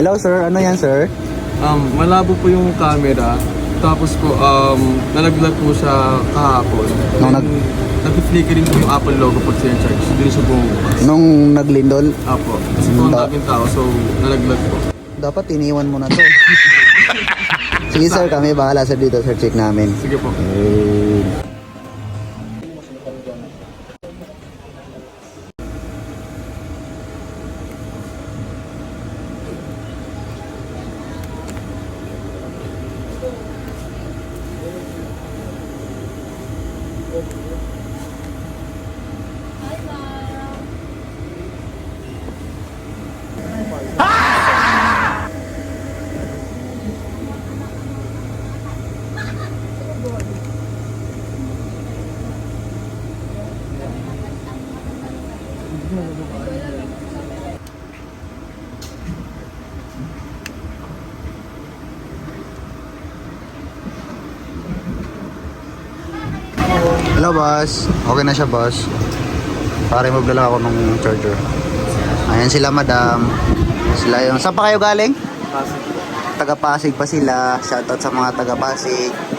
Hello sir, ano yan sir? Malabo po yung camera. Tapos po, nalaglag po siya kahapon. Nung Nag-flickering po yung Apple logo pag sinacharge. Hindi siya bumubukas. Nung naglindol, Apo. Kasi po ang daming tao, so nalaglag po. dapat iniwan mo na to. Sige sir, kami bahala sir dito sir, check namin. Sige po. Hello boss, okay na siya boss. Para magdala ako ng charger. Ayan sila madam. Sila yung, saan pa kayo galing? Pasig po. Taga Pasig pa sila. Shoutout sa mga taga Pasig.